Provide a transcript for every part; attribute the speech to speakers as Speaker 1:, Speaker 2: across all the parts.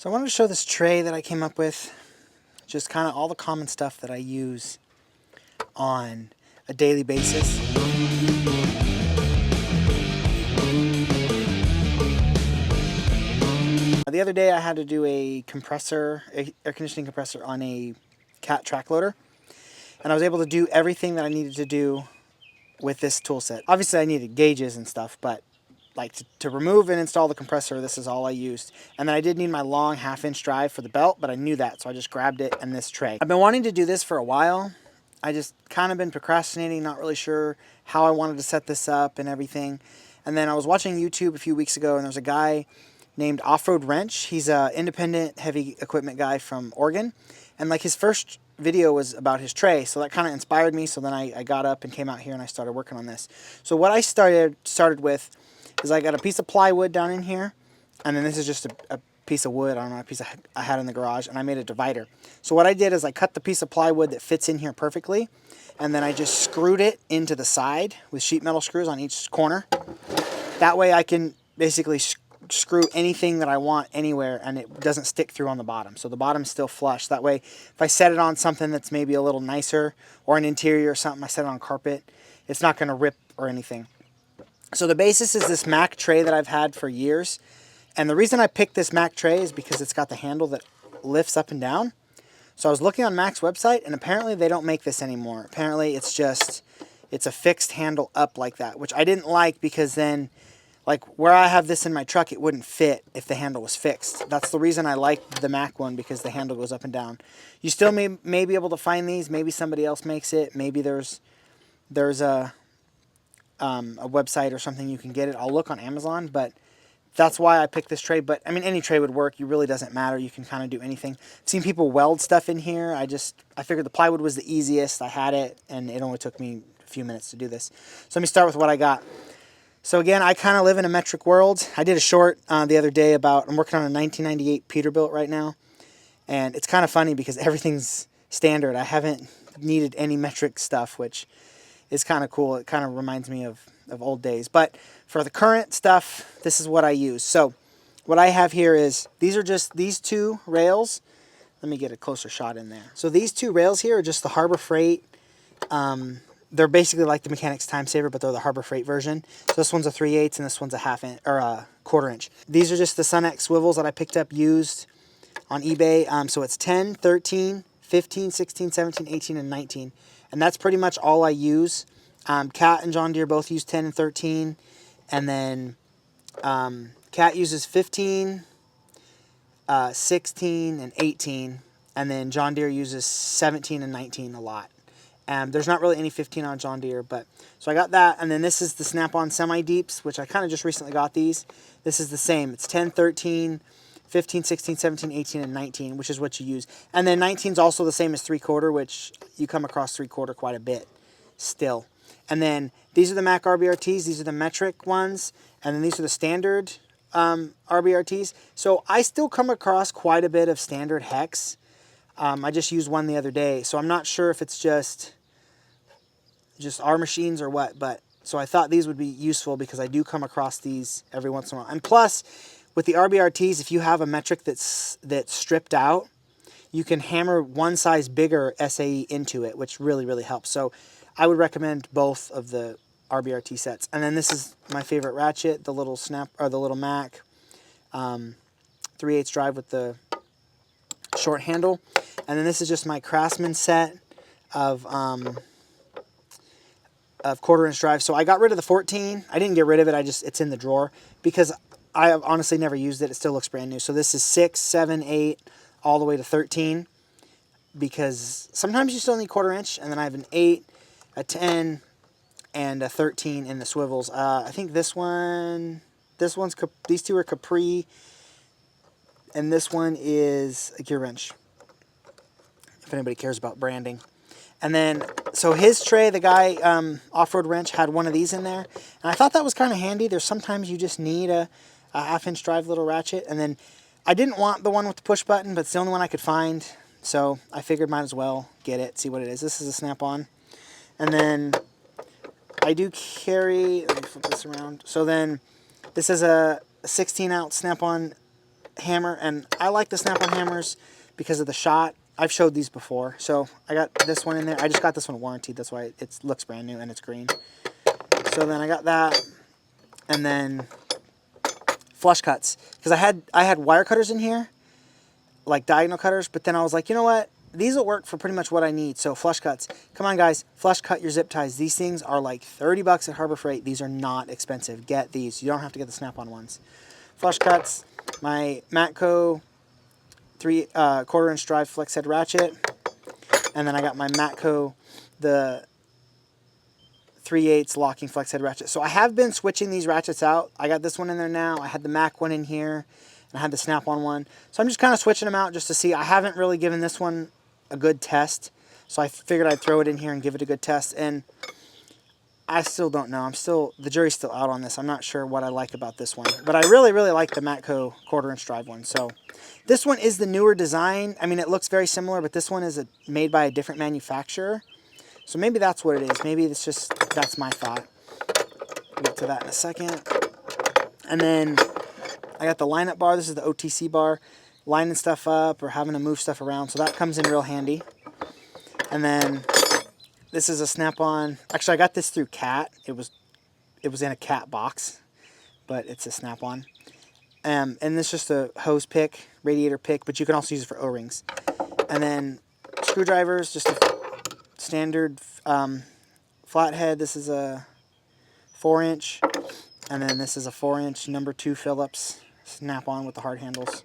Speaker 1: So I wanted to show this tray that I came up with, just kind of all the common stuff that I use on a daily basis. The other day I had to do a air conditioning compressor on a cat track loader, and I was able to do everything that I needed to do with this tool set. Obviously I needed gauges and stuff, but like to remove and install the compressor, this is all I used. And then I did need my long 1/2-inch drive for the belt, but I knew that, so I just grabbed it and this tray. I've been wanting to do this for a while. I just kind of been procrastinating, not really sure how I wanted to set this up and everything. And then I was watching YouTube a few weeks ago, and there's a guy named Off-Road Wrench. He's an independent heavy equipment guy from Oregon. And like his first video was about his tray, so that kind of inspired me. So then I got up and came out here and I started working on this. So what I started with is I got a piece of plywood down in here, and then this is just a piece of wood, I don't know, a piece I had in the garage, and I made a divider. So what I did is I cut the piece of plywood that fits in here perfectly, and then I just screwed it into the side with sheet metal screws on each corner. That way I can basically screw anything that I want anywhere, and it doesn't stick through on the bottom. So the bottom's still flush. That way, if I set it on something that's maybe a little nicer, or an interior or something, I set it on carpet, it's not going to rip or anything. So the basis is this Mech tray that I've had for years. And the reason I picked this Mech tray is because it's got the handle that lifts up and down. So I was looking on Mech's website, and apparently they don't make this anymore. Apparently it's a fixed handle up like that, which I didn't like, because then, like where I have this in my truck, it wouldn't fit if the handle was fixed. That's the reason I like the Mech one, because the handle goes up and down. You still may be able to find these. Maybe somebody else makes it. Maybe there's a website or something you can get it. I'll look on Amazon, but that's why I picked this tray. But I mean, any tray would work. It really doesn't matter. You can kind of do anything. I've seen people weld stuff in here. I figured the plywood was the easiest. I had it, and it only took me a few minutes to do this. So let me start with what I got. So again, I kind of live in a metric world. I did a short the other day I'm working on a 1998 Peterbilt right now, and it's kind of funny because everything's standard. I haven't needed any metric stuff, which is kind of cool. It kind of reminds me of old days. But for the current stuff, this is what I use. So what I have here is, these are just these two rails. Let me get a closer shot in there. So these two rails here are just the Harbor Freight. They're basically like the Mechanics Time Saver, but they're the Harbor Freight version. So this one's a 3/8 and this one's a 1/2 inch or a 1/4 inch. These are just the Sunex swivels that I picked up used on eBay. So it's 10, 13, 15, 16, 17, 18, and 19. And that's pretty much all I use. Cat and John Deere both use 10 and 13. And then Cat uses 15, 16, and 18. And then John Deere uses 17 and 19 a lot. There's not really any 15 on John Deere, but so I got that. And then this is the Snap-on Semi-Deeps, which I kind of just recently got these. This is the same. It's 10, 13, 15, 16, 17, 18, and 19, which is what you use. And then 19 is also the same as 3/4, which you come across 3/4 quite a bit still. And then these are the Mech RBRTs. These are the metric ones. And then these are the standard RBRTs. So I still come across quite a bit of standard hex. I just used one the other day, so I'm not sure if it's just our machines or what. But so I thought these would be useful because I do come across these every once in a while. And plus, with the RBRTs, if you have a metric that's stripped out, you can hammer one size bigger SAE into it, which really, really helps. So I would recommend both of the RBRT sets. And then this is my favorite ratchet, the little Mech 3/8 drive with the short handle. And then this is just my Craftsman set of 1/4 inch drive. So I got rid of the 14. I didn't get rid of it. It's in the drawer because I have honestly never used it. It still looks brand new. So this is 6, 7, 8, all the way to 13, because sometimes you still need 1/4 inch. And then I have an 8, a 10, and a 13 in the swivels. I think these two are Capri, and this one is a gear wrench, if anybody cares about branding. And then, so his tray, the guy, Off-Road Wrench, had one of these in there. And I thought that was kind of handy. There's sometimes you just need a 1/2-inch drive little ratchet. And then I didn't want the one with the push button, but it's the only one I could find. So I figured might as well get it, see what it is. This is a Snap-on. And then I do carry, let me flip this around. So then this is a 16-ounce Snap-on hammer, and I like the snap-on hammers because of the shot. I've showed these before, so I got this one in there. I just got this one warranted, that's why it looks brand new and it's green. So then I got that, and then flush cuts, because I had wire cutters in here, like diagonal cutters, but then I was like, you know what? These will work for pretty much what I need. So flush cuts. Come on, guys. Flush cut your zip ties. These things are like 30 bucks at Harbor Freight. These are not expensive. Get these. You don't have to get the snap-on ones. Flush cuts. My Matco 3/4-inch drive flex head ratchet. And then I got my Matco, the 3/8 locking flex head ratchet. So I have been switching these ratchets out. I got this one in there now. I had the Mac one in here. And I had the snap-on one. So I'm just kind of switching them out just to see. I haven't really given this one a good test. So I figured I'd throw it in here and give it a good test. And I still don't know. The jury's still out on this. I'm not sure what I like about this one. But I really, really like the Matco 1/4-inch drive one. So this one is the newer design. I mean, it looks very similar, but this one is made by a different manufacturer. So maybe that's what it is. Maybe it's just, that's my thought. We'll get to that in a second. And then I got the lineup bar. This is the OTC bar. Lining stuff up or having to move stuff around. So that comes in real handy. And then this is a snap-on. Actually, I got this through Cat. It was in a Cat box, but it's a snap-on. And this is just a hose pick, radiator pick, but you can also use it for O-rings. And then screwdrivers, just a standard flathead. This is a 4-inch. And then this is a 4-inch number 2 Phillips snap-on with the hard handles.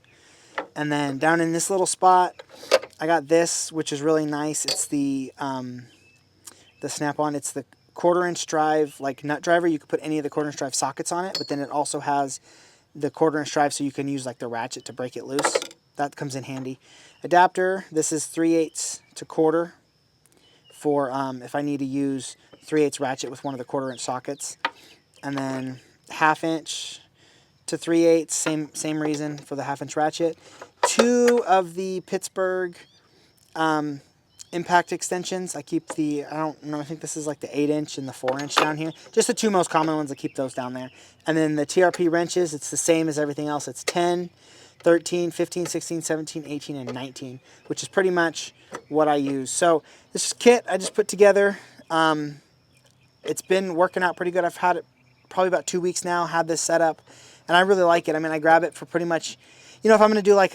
Speaker 1: And then down in this little spot, I got this, which is really nice. It's the snap-on. It's the 1/4-inch drive, like nut driver. You could put any of the 1/4-inch drive sockets on it, but then it also has the 1/4-inch drive, so you can use like the ratchet to break it loose. That comes in handy. Adapter. This is 3/8 to 1/4 for if I need to use 3/8 ratchet with one of the 1/4-inch sockets. And then 1/2 inch to 3/8, same reason for the 1/2 inch ratchet. 2 of the Pittsburgh impact extensions. I keep I don't know, I think this is like the 8-inch and the 4-inch down here. Just the 2 most common ones, I keep those down there. And then the TRP wrenches, it's the same as everything else. It's 10, 13, 15, 16, 17, 18, and 19, which is pretty much what I use. So this is kit I just put together. It's been working out pretty good. I've had it probably about 2 weeks now, had this set up, and I really like it. I mean, I grab it for pretty much, you know, if I'm going to do like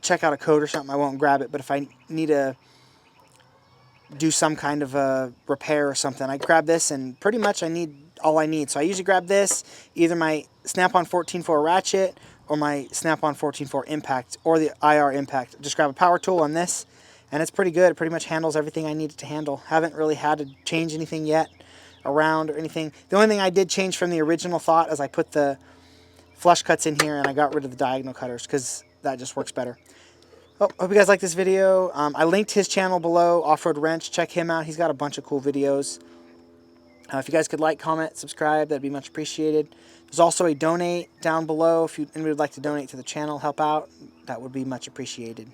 Speaker 1: check out a code or something, I won't grab it, but if I need to do some kind of a repair or something, I grab this, and pretty much I need all I need. So I usually grab this, either my Snap-on 14.4 ratchet or my Snap-on 14.4 impact or the IR impact. Just grab a power tool on this, and it's pretty good. It pretty much handles everything I need it to handle. Haven't really had to change anything yet around or anything. The only thing I did change from the original thought is I put the flush cuts in here and I got rid of the diagonal cutters because that just works better. Oh, hope you guys like this video. I linked his channel below, Off-Road Wrench. Check him out. He's got a bunch of cool videos. If you guys could like, comment, subscribe, that'd be much appreciated. There's also a donate down below. If anybody would like to donate to the channel, help out, that would be much appreciated.